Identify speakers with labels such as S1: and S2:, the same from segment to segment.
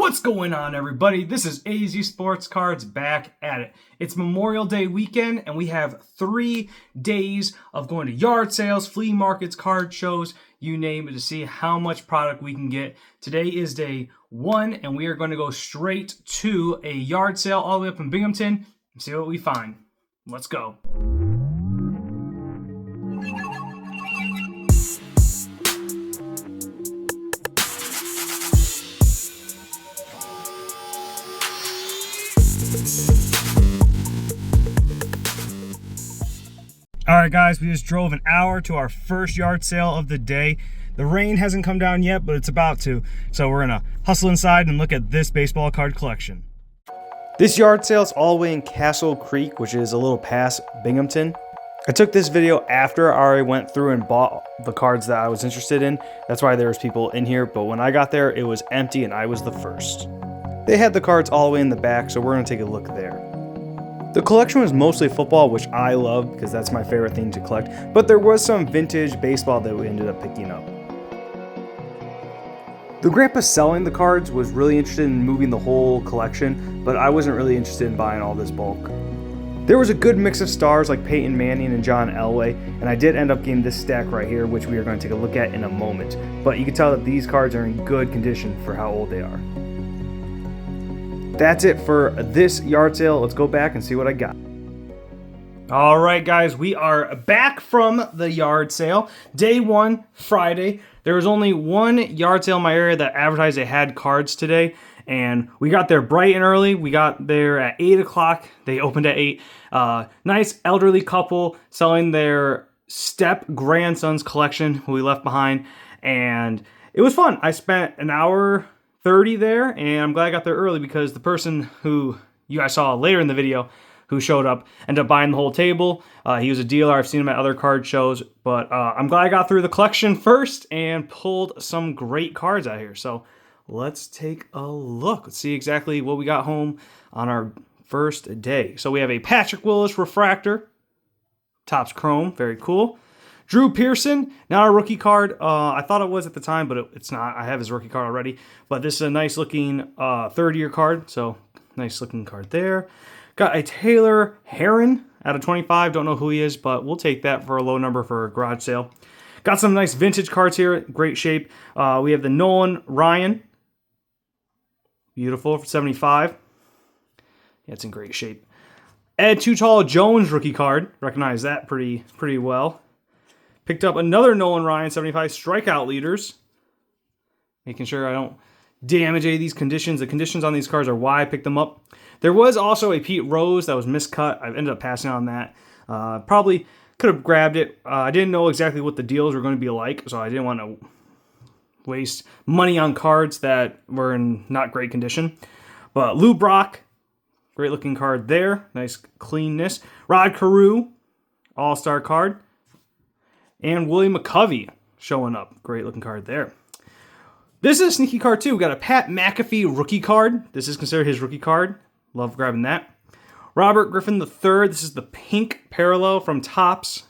S1: What's going on, everybody? This is AZ Sports Cards back at it. It's Memorial Day weekend, and we have 3 days of going to yard sales, flea markets, card shows, you name it, to see how much product we can get. Today is day 1, and we are going to go straight to a yard sale all the way up in Binghamton and see what we find. Let's go. Alright guys, we just drove an hour to our first yard sale of the day. The rain hasn't come down yet, but it's about to. So we're gonna hustle inside and look at this baseball card collection. This yard sale is all the way in Castle Creek, which is a little past Binghamton. I took this video after I already went through and bought the cards that I was interested in. That's why there was people in here, but when I got there, it was empty and I was the first. They had the cards all the way in the back, so we're gonna take a look there. The collection was mostly football, which I love because that's my favorite thing to collect, but there was some vintage baseball that we ended up picking up. The grandpa selling the cards was really interested in moving the whole collection, but I wasn't really interested in buying all this bulk. There was a good mix of stars like Peyton Manning and John Elway, and I did end up getting this stack right here, which we are going to take a look at in a moment, but you can tell that these cards are in good condition for how old they are. That's it for this yard sale. Let's go back and see what I got. All right, guys, we are back from the yard sale. Day 1, Friday. There was only one yard sale in my area that advertised they had cards today, and we got there bright and early. We got there at 8 o'clock. They opened at 8. Nice elderly couple selling their step-grandson's collection, who we left behind, and it was fun. I spent an hour 30 there, and I'm glad I got there early because the person who you guys saw later in the video who showed up ended up buying the whole table. He was a dealer. I've seen him at other card shows, but I'm glad I got through the collection first and pulled some great cards out here. So let's take a look. Let's see exactly what we got home on our first day. So we have a Patrick Willis refractor, Topps Chrome, very cool. Drew Pearson, not a rookie card. I thought it was at the time, but it's not. I have his rookie card already. But this is a nice looking third-year card, so nice looking card there. Got a Taylor Heron out of 25. Don't know who he is, but we'll take that for a low number for a garage sale. Got some nice vintage cards here, great shape. We have the Nolan Ryan, beautiful for 75. Yeah, it's in great shape. Ed Too Tall Jones rookie card, recognize that pretty well. Picked up another Nolan Ryan 75 strikeout leaders. Making sure I don't damage any of these conditions. The conditions on these cards are why I picked them up. There was also a Pete Rose that was miscut. I ended up passing on that. Probably could have grabbed it. I didn't know exactly what the deals were going to be like, so I didn't want to waste money on cards that were in not great condition. But Lou Brock, great looking card there. Nice cleanness. Rod Carew, all-star card. And Willie McCovey showing up. Great looking card there. This is a sneaky card too. We got a Pat McAfee rookie card. This is considered his rookie card. Love grabbing that. Robert Griffin III. This is the pink parallel from Topps.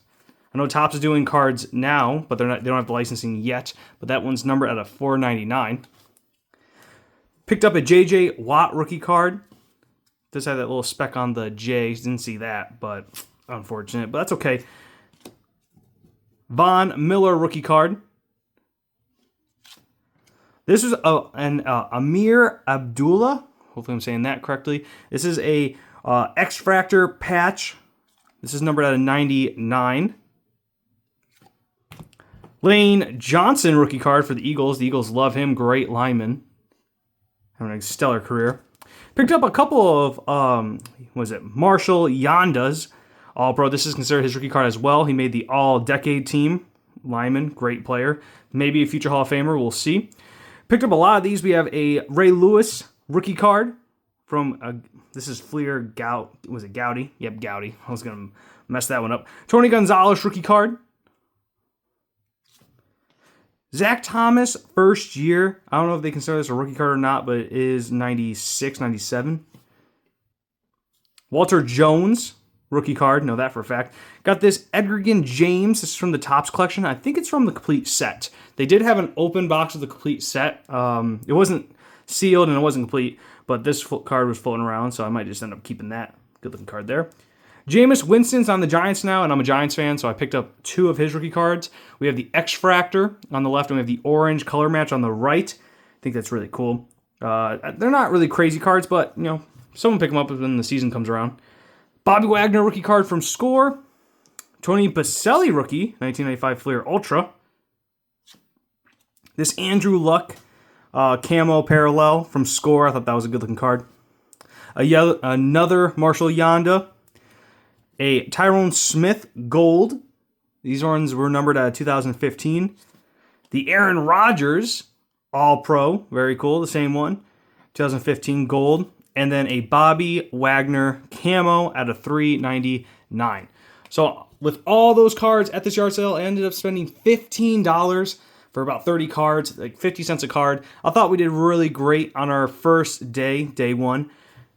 S1: I know Topps is doing cards now, but they don't have the licensing yet. But that one's numbered at a $4.99. Picked up a J.J. Watt rookie card. Does have that little speck on the J. Didn't see that, but unfortunate. But that's okay. Von Miller rookie card. This is an Amir Abdullah. Hopefully I'm saying that correctly. This is a X-Fractor patch. This is numbered at a 99. Lane Johnson rookie card for the Eagles. The Eagles love him. Great lineman. Having a stellar career. Picked up a couple of, Marshall Yandas. All-Pro. This is considered his rookie card as well. He made the All-Decade team. Lyman, great player. Maybe a future Hall of Famer. We'll see. Picked up a lot of these. We have a Ray Lewis rookie card from, this is Fleer Gout. Was it Gowdy? Yep, Gowdy. I was going to mess that one up. Tony Gonzalez rookie card. Zach Thomas, first year. I don't know if they consider this a rookie card or not, but it is 96, 97. Walter Jones, rookie card. Know that for a fact. Got this Edgerrin James. This is from the Topps collection. I think it's from the complete set. They did have an open box of the complete set. It wasn't sealed and it wasn't complete, but this card was floating around, so I might just end up keeping that. Good looking card there. Jameis Winston's on the Giants now, and I'm a Giants fan, so I picked up 2 of his rookie cards. We have the X-Fractor on the left, and we have the orange color match on the right. I think that's really cool. They're not really crazy cards, but, you know, someone pick them up when the season comes around. Bobby Wagner rookie card from Score. Tony Baselli rookie, 1995 Fleer Ultra. This Andrew Luck camo parallel from Score. I thought that was a good looking card. Another Marshall Yanda. A Tyrone Smith gold. These ones were numbered at 2015. The Aaron Rodgers All-Pro. Very cool. The same one. 2015 gold. And then a Bobby Wagner camo at a 399. So with all those cards at this yard sale, I ended up spending $15 for about 30 cards, like 50 cents a card. I thought we did really great on our first day, day 1.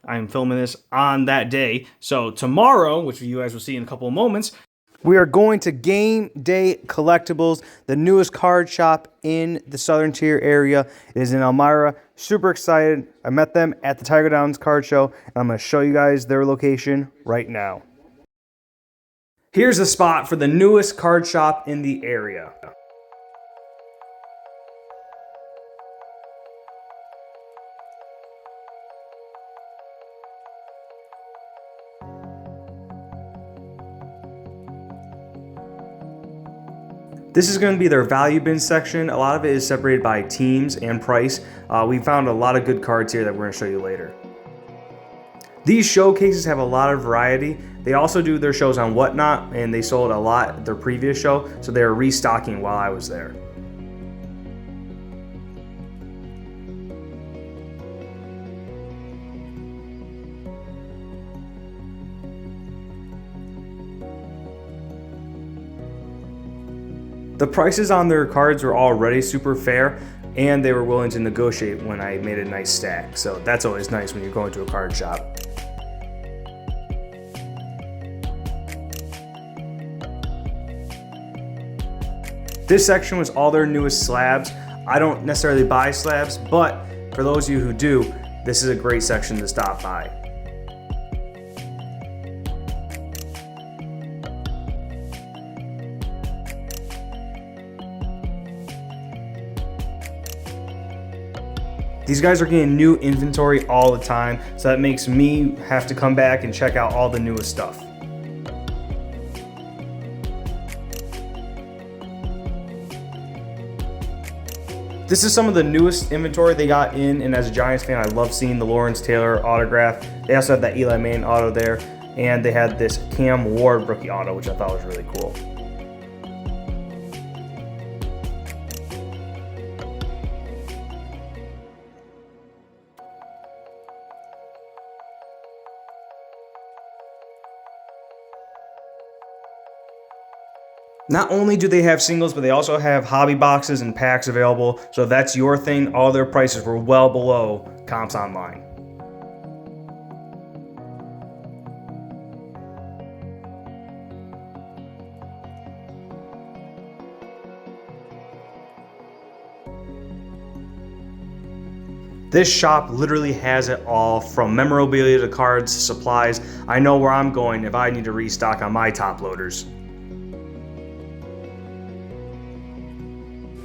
S1: I'm filming this on that day. So tomorrow, which you guys will see in a couple of moments, we are going to Game Day Collectibles, the newest card shop in the Southern Tier area. It is in Elmira. Super excited. I met them at the Tiger Downs card show, and I'm going to show you guys their location right now. Here's the spot for the newest card shop in the area. This is going to be their value bin section. A lot of it is separated by teams and price. We found a lot of good cards here that we're going to show you later. These showcases have a lot of variety. They also do their shows on Whatnot, and they sold a lot at their previous show, so they were restocking while I was there. The prices on their cards were already super fair, and they were willing to negotiate when I made a nice stack. So that's always nice when you're going to a card shop. This section was all their newest slabs. I don't necessarily buy slabs, but for those of you who do, this is a great section to stop by. These guys are getting new inventory all the time, so that makes me have to come back and check out all the newest stuff. This is some of the newest inventory they got in, and as a Giants fan, I love seeing the Lawrence Taylor autograph. They also have that Eli Manning auto there, and they had this Cam Ward rookie auto, which I thought was really cool. Not only do they have singles, but they also have hobby boxes and packs available. So if that's your thing, all their prices were well below comps online. This shop literally has it all, from memorabilia to cards, supplies. I know where I'm going if I need to restock on my top loaders.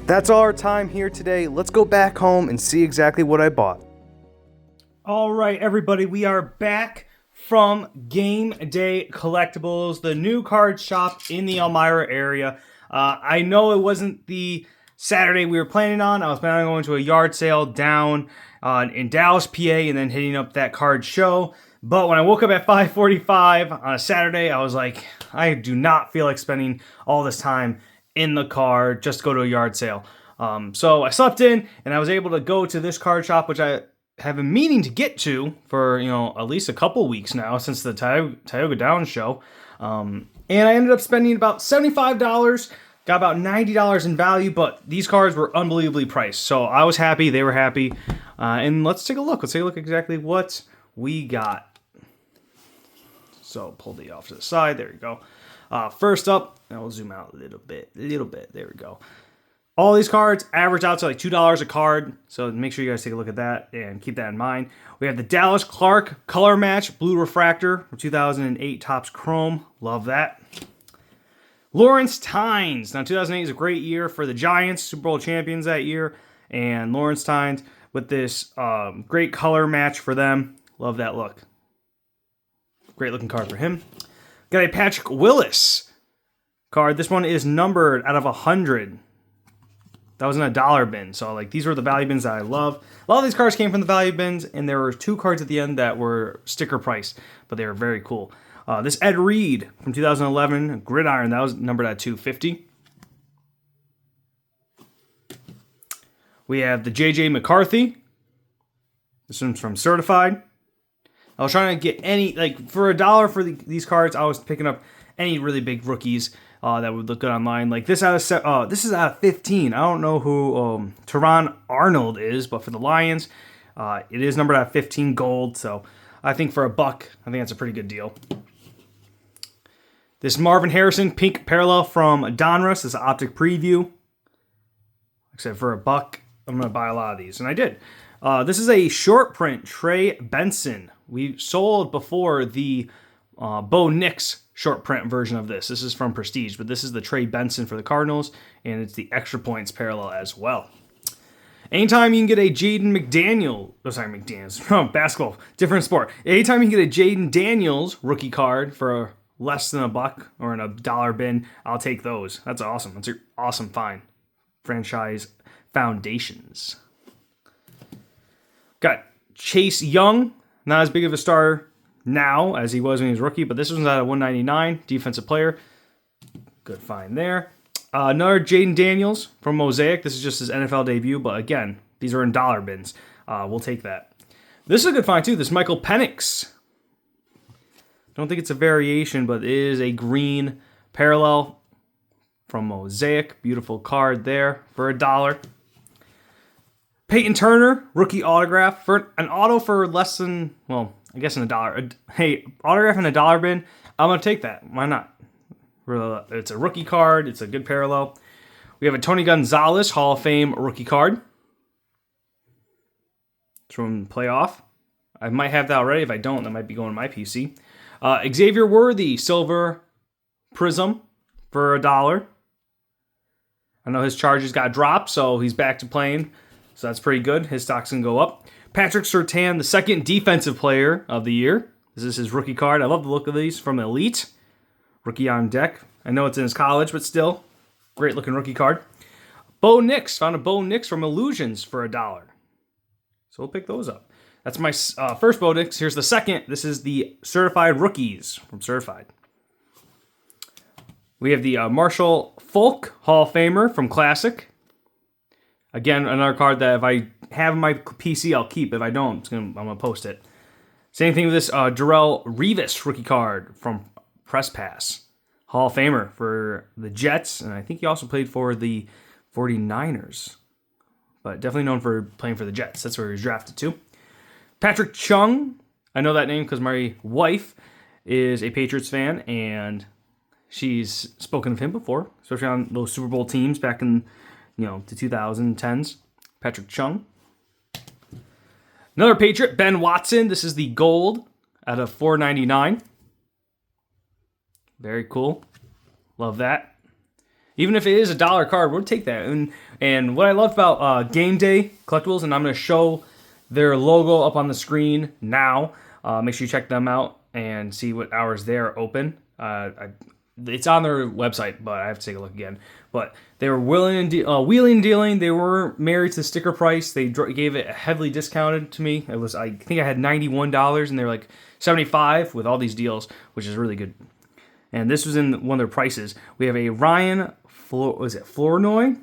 S1: That's all our time here today. Let's go back home and see exactly what I bought. All right, everybody, we are back from Game Day Collectibles, the new card shop in the Elmira area. I know it wasn't the Saturday we were planning on. I was planning on going to a yard sale down in Dallas, PA, and then hitting up that card show. But when I woke up at 5:45 on a Saturday, I was like, I do not feel like spending all this time in the car just to go to a yard sale. So I slept in, and I was able to go to this card shop, which I have been meaning to get to for, at least a couple weeks now since the Tioga Downs show. And I ended up spending about $75, got about $90 in value, but these cards were unbelievably priced. So I was happy, they were happy. And let's take a look. Let's take a look exactly what we got. So pull the off to the side. There you go. First up, and we'll zoom out a little bit. There we go. All these cards average out to like $2 a card, so make sure you guys take a look at that and keep that in mind. We have the Dallas Clark Color Match Blue Refractor from 2008 Topps Chrome. Love that. Lawrence Tynes. Now, 2008 is a great year for the Giants, Super Bowl champions that year, and Lawrence Tynes with this great color match for them. Love that look. Great looking card for him. Got a Patrick Willis card. This one is numbered out of 100. That was in a dollar bin. So, like, these were the value bins that I love. A lot of these cards came from the value bins, and there were 2 cards at the end that were sticker price, but they were very cool. This Ed Reed from 2011 Gridiron, that was numbered at 250. We have the J.J. McCarthy. This one's from Certified. I was trying to get any, like, for $1 for these cards, I was picking up any really big rookies that would look good online. Like this this is out of 15. I don't know who Teron Arnold is, but for the Lions, it is numbered at 15 gold. So I think for $1, I think that's a pretty good deal. This Marvin Harrison pink parallel from Donruss. This is an optic preview. Except for $1, I'm going to buy a lot of these, and I did. This is a short print Trey Benson. We sold before the Bo Nix short print version of this. This is from Prestige, but this is the Trey Benson for the Cardinals, and it's the extra points parallel as well. Anytime you can get a Jaden McDaniels, basketball, different sport. Anytime you can get a Jaden Daniels rookie card for less than $1 or in a dollar bin, I'll take those. That's awesome. That's an awesome find. Franchise Foundations. Got Chase Young, not as big of a star now as he was when he was rookie, but this one's out of 199, defensive player. Good find there. Another Jaden Daniels from Mosaic. This is just his NFL debut, but again, these are in dollar bins. We'll take that. This is a good find too. This Michael Penix. Don't think it's a variation, but it is a green parallel from Mosaic. Beautiful card there for $1. Peyton Turner, rookie autograph. For an auto for less than, well, I guess in $1. Hey, autograph in a dollar bin, I'm going to take that. Why not? It's a rookie card. It's a good parallel. We have a Tony Gonzalez Hall of Fame rookie card. It's from playoff. I might have that already. If I don't, that might be going to my PC. Xavier Worthy Silver Prism for $1. I know his charges got dropped, so he's back to playing. So that's pretty good. His stock's going to go up. Patrick Surtain, the second defensive player of the year. This is his rookie card. I love the look of these from Elite. Rookie on deck. I know it's in his college, but still. Great looking rookie card. Bo Nix. Found a Bo Nix from Illusions for $1. So we'll pick those up. That's my first Bo Nix. Here's the second. This is the Certified Rookies from Certified. We have the Marshall Falk Hall of Famer from Classic. Again, another card that if I have in my PC, I'll keep. If I don't, I'm going to post it. Same thing with this Darrelle Revis rookie card from Press Pass. Hall of Famer for the Jets, and I think he also played for the 49ers. But definitely known for playing for the Jets. That's where he was drafted to. Patrick Chung. I know that name because my wife is a Patriots fan, and she's spoken of him before, especially on those Super Bowl teams back in the 2010s. Patrick Chung. Another Patriot, Ben Watson. This is the gold out of $4.99. Very cool. Love that. Even if it is $1 card, we'll take that. And what I love about Game Day Collectibles, and I'm going to show their logo up on the screen now. Make sure you check them out and see what hours they're open. It's on their website, but I have to take a look again. But they were wheeling and dealing. They were married to sticker price. They gave it heavily discounted to me. It was, I think I had $91, and they were like $75 with all these deals, which is really good. And this was in one of their prices. We have a Ryan Flournoy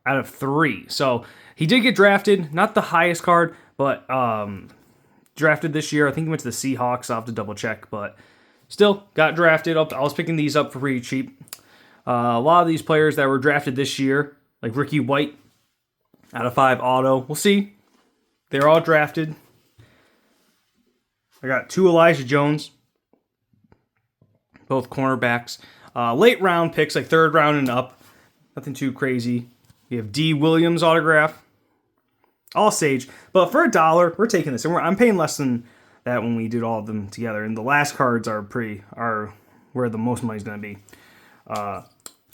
S1: out of 3. So he did get drafted. Not the highest card, but drafted this year. I think he went to the Seahawks. I'll have to double check, but still got drafted up. I was picking these up for pretty cheap. A lot of these players that were drafted this year, like Ricky White, out of 5 auto. We'll see. They're all drafted. I got 2 Elijah Jones, both cornerbacks. Late round picks, like 3rd round and up. Nothing too crazy. We have D. Williams autograph. All Sage. But for $1, we're taking this. And I'm paying less than that when we did all of them together. And the last cards are where the most money's going to be.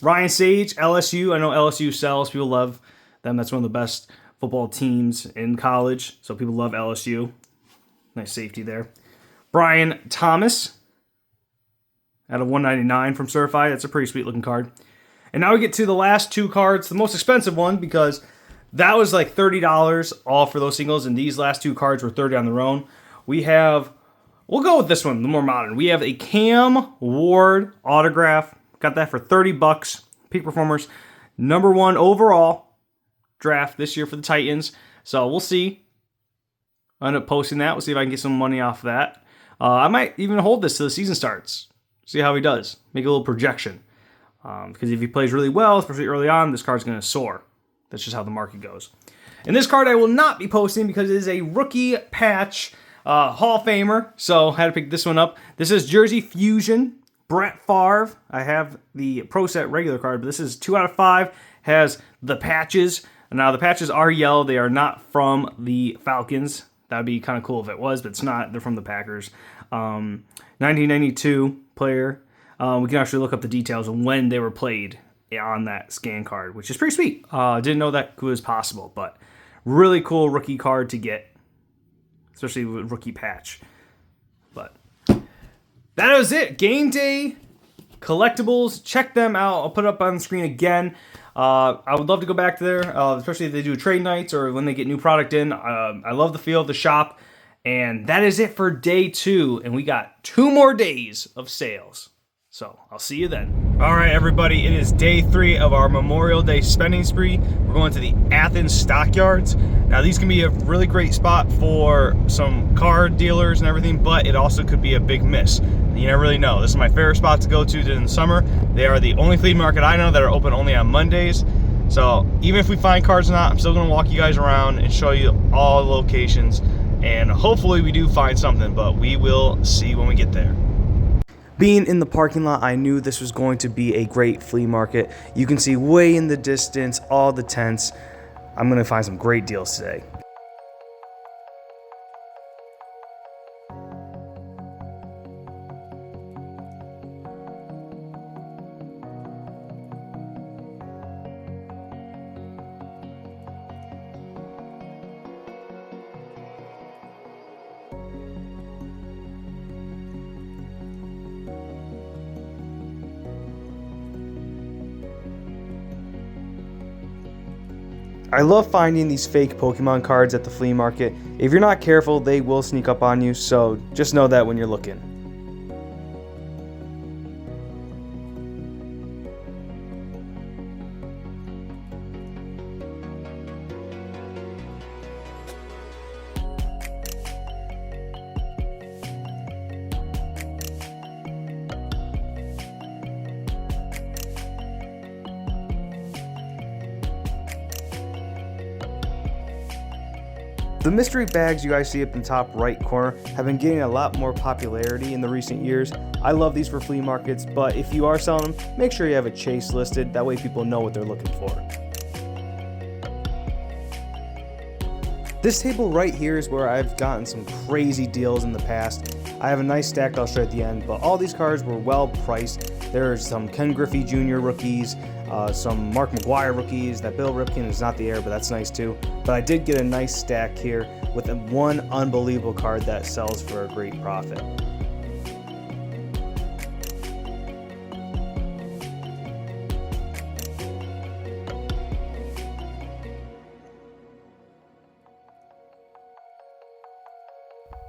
S1: Ryan Sage, LSU. I know LSU sells. People love them. That's one of the best football teams in college. So people love LSU. Nice safety there. Brian Thomas out of 199 from Certified. That's a pretty sweet looking card. And now we get to the last two cards. The most expensive one because that was like $30 all for those singles. And these last two cards were $30 on their own. We'll go with this one, the more modern. We have a Cam Ward autograph. Got that for $30. Peak Performers. #1 overall draft this year for the Titans. So we'll see. I'll end up posting that. We'll see if I can get some money off of that. I might even hold this till the season starts. See how he does. Make a little projection. Because if he plays really well, especially early on, this card's going to soar. That's just how the market goes. And this card I will not be posting because it is a rookie patch Hall of Famer. So I had to pick this one up. This is Jersey Fusion. Brett Favre. I have the Pro Set regular card, but this is 2 out of 5. Has the patches. Now the patches are yellow. They are not from the Falcons. That'd be kind of cool if it was, but it's not. They're from the Packers. 1992 player. We can actually look up the details of when they were played on that scan card, which is pretty sweet. Didn't know that was possible, but really cool rookie card to get, especially with rookie patch. But that was it. Game Day collectibles. Check them out. I'll put it up on the screen again. I would love to go back there, especially if they do trade nights or when they get new product in. I love the feel of the shop. And that is it for day 2. And we got 2 more days of sales. So I'll see you then. All right, everybody. It is day 3 of our Memorial Day spending spree. We're going to the Athens Stockyards. Now, these can be a really great spot for some card dealers and everything, but it also could be a big miss. You never really know. This is my favorite spot to go to in the summer. They are the only flea market I know that are open only on Mondays. So even if we find cards or not, I'm still going to walk you guys around and show you all the locations. And hopefully we do find something, but we will see when we get there. Being in the parking lot, I knew this was going to be a great flea market. You can see way in the distance all the tents. I'm going to find some great deals today. I love finding these fake Pokemon cards at the flea market. If you're not careful, they will sneak up on you, so just know that when you're looking. The mystery bags you guys see up in the top right corner have been getting a lot more popularity in the recent years. I love these for flea markets, but if you are selling them, make sure you have a chase listed. That way people know what they're looking for. This table right here is where I've gotten some crazy deals in the past. I have a nice stack I'll show at the end, but all these cards were well priced. There's some Ken Griffey Jr. rookies, some Mark McGwire rookies. That Bill Ripken is not the heir, but that's nice too. But I did get a nice stack here with one unbelievable card that sells for a great profit.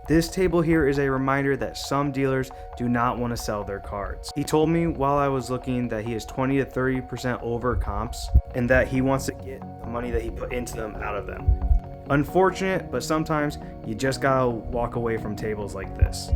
S1: This table here is a reminder that some dealers do not want to sell their cards. He told me while I was looking that he is 20 to 30% over comps and that he wants to get the money that he put into them out of them. Unfortunate, but sometimes you just gotta walk away from tables like this.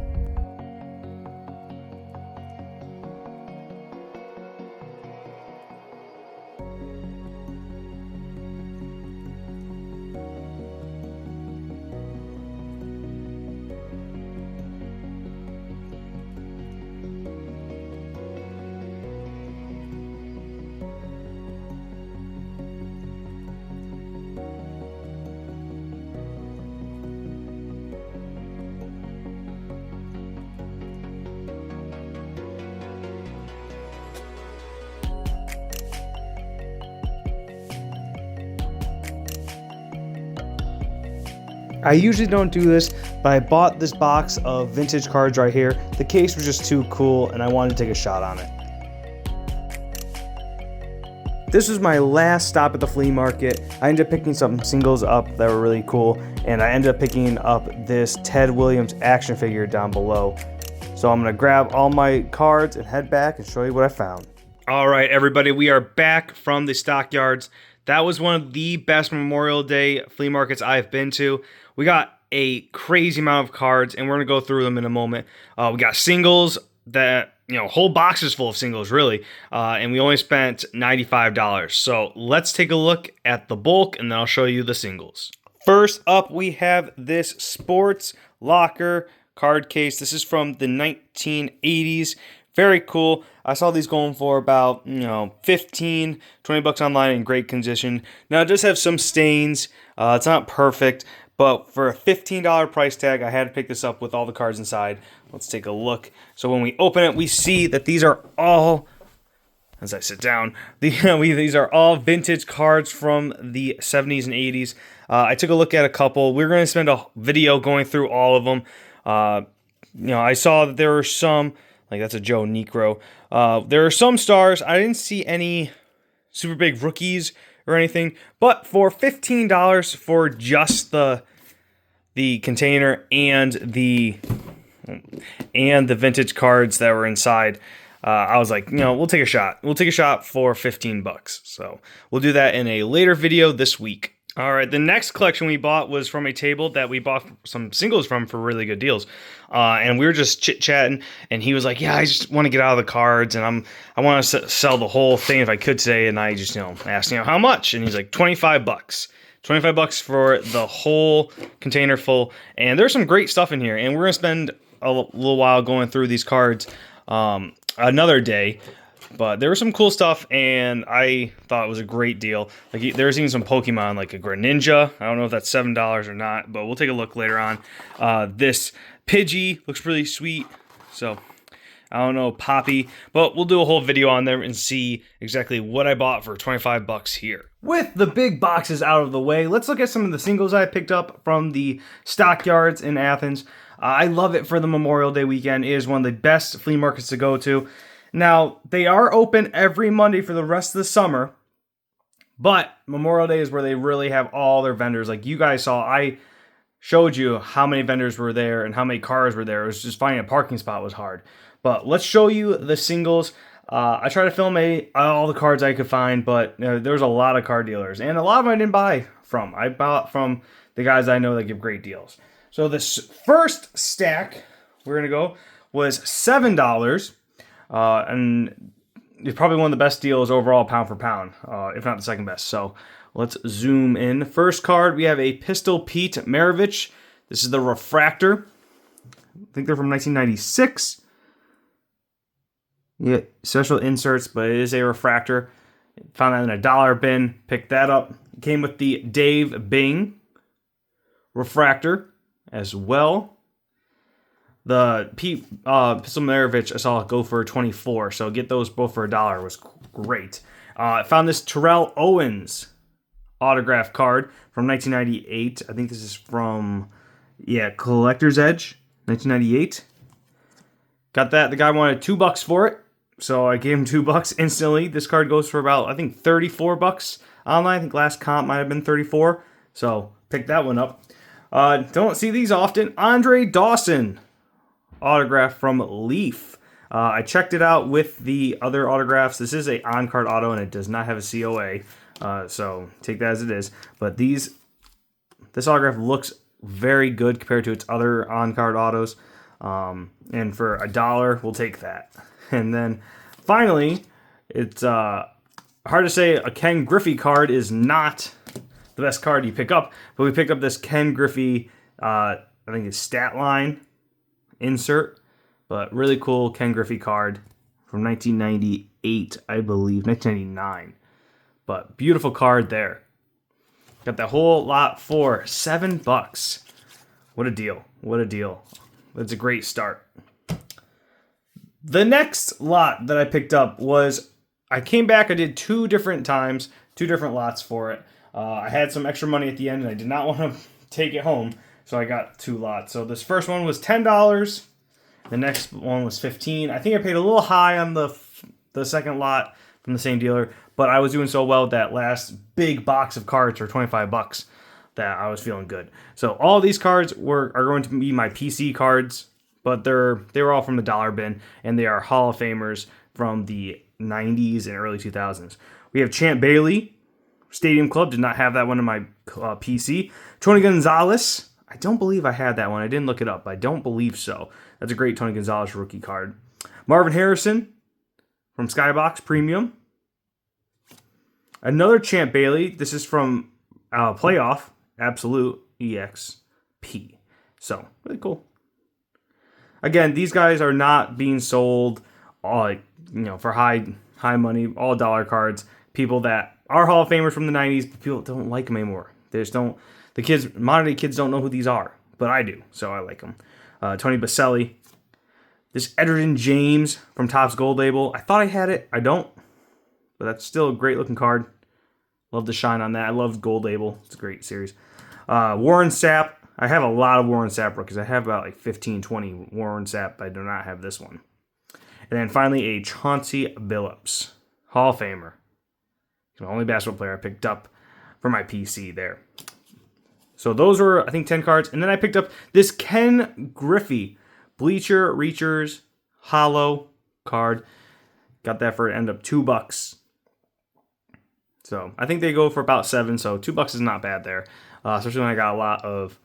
S1: I usually don't do this, but I bought this box of vintage cards right here. The case was just too cool and I wanted to take a shot on it. This was my last stop at the flea market. I ended up picking some singles up that were really cool, and I ended up picking up this Ted Williams action figure down below. So I'm gonna grab all my cards and head back and show you what I found. All right, everybody, we are back from the stockyards. That was one of the best Memorial Day flea markets I've been to. We got a crazy amount of cards, and we're gonna go through them in a moment. We got singles that, whole boxes full of singles, really. And we only spent $95. So let's take a look at the bulk, and then I'll show you the singles. First up, we have this Sports Locker card case. This is from the 1980s. Very cool. I saw these going for about, 15, 20 bucks online in great condition. Now, it does have some stains. It's not perfect, but for a $15 price tag, I had to pick this up with all the cards inside. Let's take a look. So when we open it, we see that these are all, as I sit down, these are all vintage cards from the 70s and 80s. I took a look at a couple. We're going to spend a video going through all of them. I saw that there were some, like that's a Joe Necro. There are some stars. I didn't see any super big rookies or anything, but for $15 for just the container and the vintage cards that were inside, I was like, we'll take a shot. We'll take a shot for 15 bucks. So we'll do that in a later video this week. All right, the next collection we bought was from a table that we bought some singles from for really good deals. And we were just chit-chatting, and he was like, yeah, I just want to get out of the cards, and I want to sell the whole thing if I could today. And I just, asked, how much? And he's like, 25 bucks. 25 bucks for the whole container full. And there's some great stuff in here, and we're going to spend a little while going through these cards another day. But there was some cool stuff, and I thought it was a great deal. Like, there was even some Pokemon, like a Greninja. I don't know if that's $7 or not, but we'll take a look later on. This Pidgey looks really sweet. So, I don't know, Poppy. But we'll do a whole video on there and see exactly what I bought for 25 bucks here. With the big boxes out of the way, let's look at some of the singles I picked up from the stockyards in Athens. I love it for the Memorial Day weekend. It is one of the best flea markets to go to. Now, they are open every Monday for the rest of the summer, but Memorial Day is where they really have all their vendors. Like you guys saw, I showed you how many vendors were there and how many cars were there. It was just finding a parking spot was hard. But let's show you the singles. I tried to film all the cards I could find, but there was a lot of car dealers, and a lot of them I didn't buy from. I bought from the guys I know that give great deals. So this first stack we're going to go was $7. And it's probably one of the best deals overall pound for pound, if not the second best. So let's zoom in. First card, we have a Pistol Pete Maravich. This is the refractor. I think they're from 1996. Yeah, special inserts, but it is a refractor. Found that in a dollar bin. Picked that up. Came with the Dave Bing refractor as well. The Pistol Maravich I saw go for $24, so get those both for $1 was great. I found this Terrell Owens autograph card from 1998. I think this is from, Collector's Edge, 1998. Got that. The guy wanted $2 for it, so I gave him $2 instantly. This card goes for about, I think, 34 bucks online. I think last comp might have been 34, so pick that one up. Don't see these often. Andre Dawson autograph from Leaf. I checked it out with the other autographs. This is a on-card auto, and it does not have a COA, so take that as it is. But this autograph looks very good compared to its other on-card autos, and for $1, we'll take that. And then finally, it's hard to say a Ken Griffey card is not the best card you pick up, but we picked up this Ken Griffey, I think it's stat line insert, but really cool Ken Griffey card from 1998, I believe, 1999. But beautiful card there. Got that whole lot for $7. What a deal. What a deal. That's a great start. The next lot that I picked up was, I came back, I did 2 different times, 2 different lots for it. I had some extra money at the end, and I did not want to take it home. So I got 2 lots. So this first one was $10. The next one was $15. I think I paid a little high on the second lot from the same dealer, but I was doing so well with that last big box of cards for $25 that I was feeling good. So all these cards are going to be my PC cards, but they were all from the dollar bin, and they are Hall of Famers from the 90s and early 2000s. We have Champ Bailey, Stadium Club. Did not have that one in my PC. Tony Gonzalez. I don't believe I had that one. I didn't look it up. I don't believe so. That's a great Tony Gonzalez rookie card. Marvin Harrison from Skybox Premium. Another Champ Bailey. This is from Playoff Absolute EXP. So, really cool. Again, these guys are not being sold for high money, all dollar cards. People that are Hall of Famers from the 90s, but people don't like them anymore. They just don't. Modern day kids don't know who these are, but I do, so I like them. Tony Baselli. This Edgerton James from Topps Gold Label. I thought I had it. I don't, but that's still a great looking card. Love the shine on that. I love Gold Label. It's a great series. Warren Sapp. I have a lot of Warren Sapp rookies. I have about like 15, 20 Warren Sapp, but I do not have this one. And then finally, a Chauncey Billups, Hall of Famer. He's the only basketball player I picked up for my PC there. So those were, I think, 10 cards. And then I picked up this Ken Griffey Bleacher Reachers Hollow card. Got that for an end up $2. So I think they go for about $7. So $2 is not bad there. Especially when I got a lot of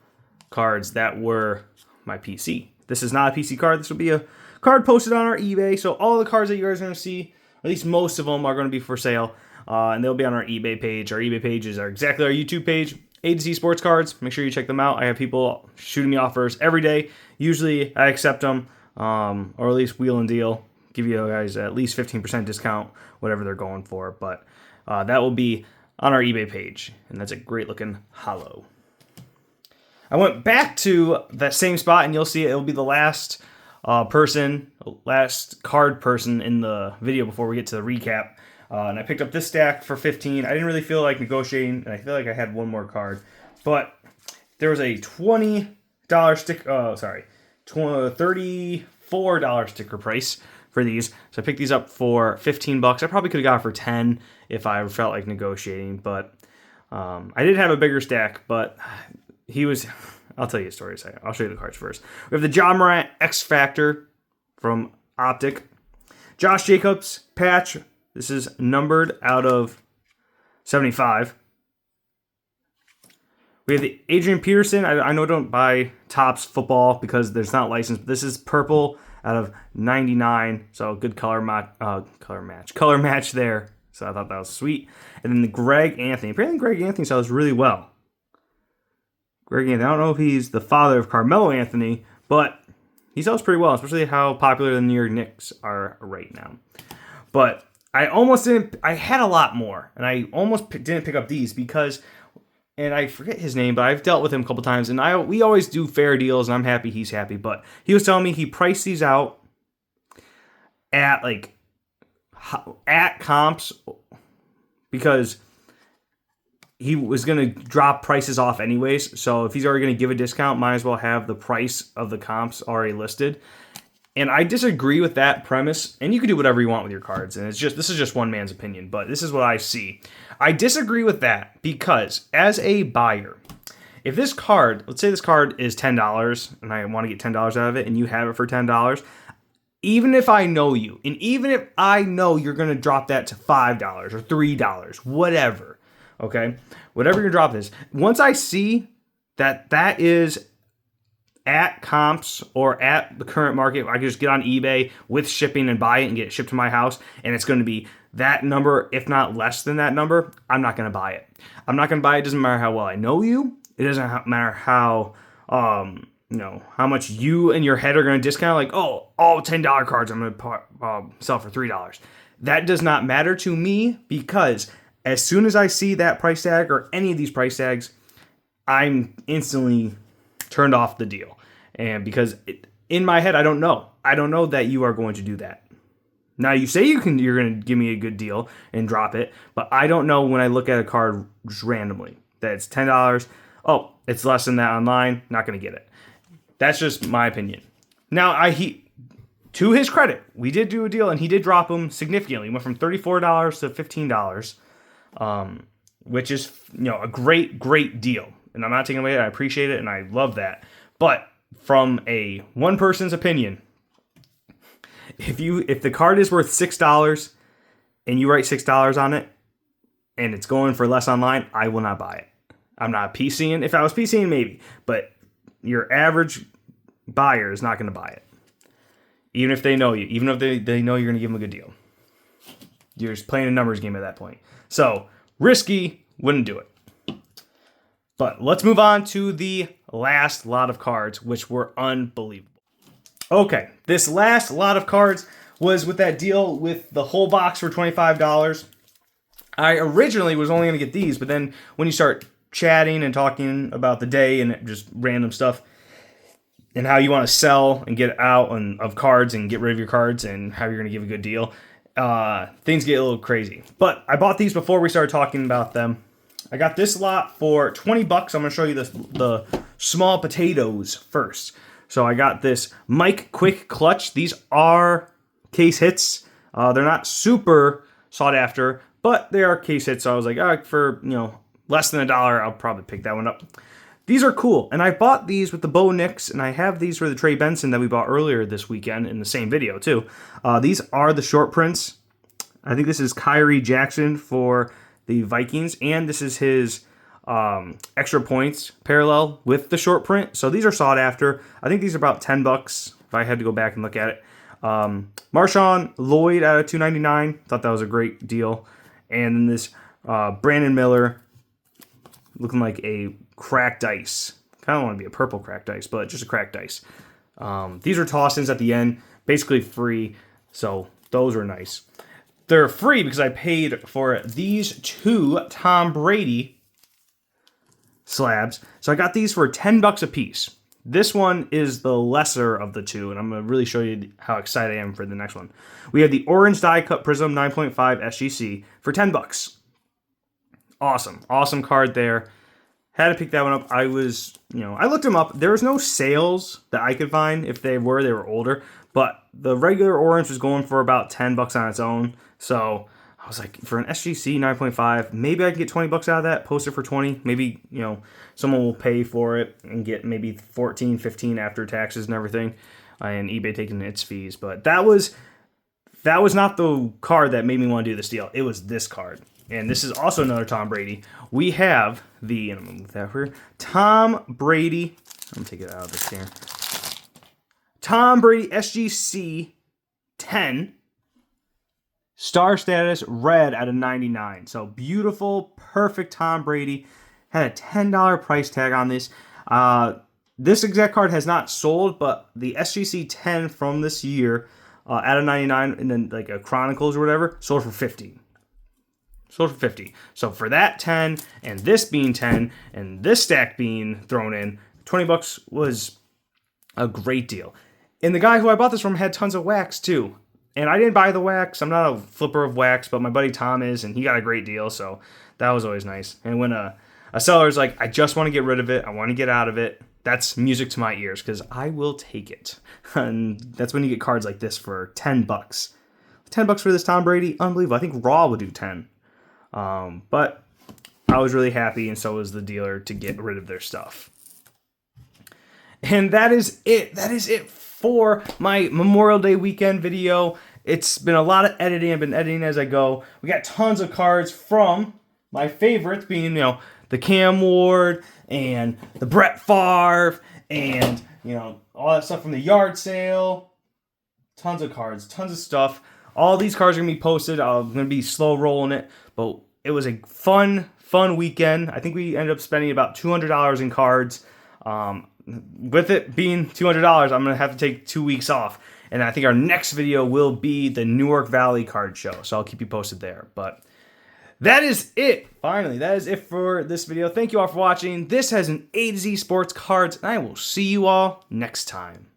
S1: cards that were my PC. This is not a PC card. This will be a card posted on our eBay. So all the cards that you guys are going to see, at least most of them, are going to be for sale. And they'll be on our eBay page. Our eBay pages are exactly our YouTube page. A2C Sports Cards. Make sure you check them out. I have people shooting me offers every day. Usually I accept them, or at least wheel and deal. Give you guys at least 15% discount, whatever they're going for. But that will be on our eBay page. And that's a great looking hollow. I went back to that same spot, and you'll see it'll be the last card person in the video before we get to the recap. And I picked up this stack for $15. I didn't really feel like negotiating, and I feel like I had one more card. But there was a $34 sticker price for these. So I picked these up for $15. I probably could have got it for $10 if I felt like negotiating. But I did have a bigger stack, but he was... I'll tell you a story in a second. I'll show you the cards first. We have the Ja Morant X Factor from Optic. Josh Jacobs patch. This is numbered out of 75. We have the Adrian Peterson. I know don't buy Topps football because there's not licensed. But this is purple out of 99. So good color match there. So I thought that was sweet. And then the Greg Anthony. Apparently Greg Anthony sells really well. Greg Anthony. I don't know if he's the father of Carmelo Anthony, but he sells pretty well, especially how popular the New York Knicks are right now. But I almost didn't. I had a lot more, and I almost didn't pick up these because, and I forget his name, but I've dealt with him a couple times, and we always do fair deals, and I'm happy he's happy. But he was telling me he priced these out at comps because he was going to drop prices off anyways. So if he's already going to give a discount, might as well have the price of the comps already listed. And I disagree with that premise, and you can do whatever you want with your cards, and this is just one man's opinion, but this is what I see. I disagree with that because as a buyer, if this card, let's say this card is $10, and I want to get $10 out of it, and you have it for $10, even if I know you, and even if I know you're going to drop that to $5 or $3, whatever, okay? Whatever your drop is, once I see that is at comps or at the current market, I can just get on eBay with shipping and buy it and get it shipped to my house, and it's going to be that number, if not less than that number, I'm not going to buy it. I'm not going to buy it. It doesn't matter how well I know you. It doesn't matter how, how much you and your head are going to discount. Like, oh, all $10 cards I'm going to sell for $3. That does not matter to me because as soon as I see that price tag or any of these price tags, I'm instantly turned off the deal. And because in my head, I don't know that you are going to do that. Now you say you're going to give me a good deal and drop it, but I don't know when I look at a card just randomly that it's $10. Oh, it's less than that online, not going to get it. That's just my opinion. Now, to his credit, we did do a deal, and he did drop them significantly. He went from $34 to $15, which is, a great deal. And I'm not taking away. I appreciate it, and I love that. But from a one person's opinion, if the card is worth $6 and you write $6 on it, and it's going for less online, I will not buy it. I'm not PCing. If I was PCing, maybe. But your average buyer is not going to buy it. Even if they know you. Even if they know you're going to give them a good deal. You're just playing a numbers game at that point. So, risky, wouldn't do it. But let's move on to the last lot of cards, which were unbelievable. Okay, this last lot of cards was with that deal with the whole box for $25. I originally was only going to get these, but then when you start chatting and talking about the day and just random stuff and how you want to sell and get out of cards and get rid of your cards and how you're going to give a good deal, things get a little crazy. But I bought these before we started talking about them. I got this lot for $20. I'm going to show you the small potatoes first. So I got this Mike Quick Clutch. These are case hits. They're not super sought after, but they are case hits. So I was like, all right, for less than $1, I'll probably pick that one up. These are cool, and I bought these with the Bo Nix, and I have these for the Trey Benson that we bought earlier this weekend in the same video too. These are the short prints. I think this is Kyrie Jackson for the Vikings, and this is his extra points parallel with the short print. So these are sought after. I think these are about $10 if I had to go back and look at it. Marshawn Lloyd out of $2.99. Thought that was a great deal. And then this Brandon Miller looking like a cracked ice. Kind of want to be a purple cracked ice, but just a cracked ice. These are toss-ins at the end, basically free. So those are nice. They're free because I paid for these 2 Tom Brady slabs. So I got these for $10 a piece. This one is the lesser of the 2, and I'm going to really show you how excited I am for the next one. We have the Orange Die Cut Prism 9.5 SGC for $10. Awesome card there. Had to pick that one up. I looked them up. There was no sales that I could find. If they were older. But the regular orange was going for about $10 on its own. So I was like, for an SGC 9.5, maybe I can get $20 out of that, post it for 20. Maybe, someone will pay for it and get maybe 14, 15 after taxes and everything. And eBay taking its fees. But that was not the card that made me want to do this deal. It was this card. And this is also another Tom Brady. We have and I'm going to move that here, Tom Brady. I'm going to take it out of this here. Tom Brady SGC 10. Star status red out of 99. So beautiful, perfect Tom Brady. Had a $10 price tag on this. This exact card has not sold, but the SGC 10 from this year out of 99 and then like a Chronicles or whatever sold for $50. Sold for $50. So for that 10 and this being 10 and this stack being thrown in, $20 was a great deal. And the guy who I bought this from had tons of wax too. And I didn't buy the wax. I'm not a flipper of wax, but my buddy Tom is, and he got a great deal. So that was always nice. And when a seller's like, I just want to get rid of it, I want to get out of it, that's music to my ears because I will take it. And that's when you get cards like this for $10. $10 for this Tom Brady, unbelievable. I think Raw would do 10. But I was really happy, and so was the dealer, to get rid of their stuff. And that is it. That is it for my Memorial Day weekend video. It's been a lot of editing. I've been editing as I go. We got tons of cards from my favorites being, the Cam Ward and the Brett Favre and, all that stuff from the yard sale. Tons of cards, tons of stuff. All these cards are going to be posted. I'm going to be slow rolling it. But it was a fun weekend. I think we ended up spending about $200 in cards. With it being $200, I'm going to have to take 2 weeks off. And I think our next video will be the Newark Valley card show. So I'll keep you posted there. But that is it. Finally, that is it for this video. Thank you all for watching. This has an A to Z Sports Cards. And I will see you all next time.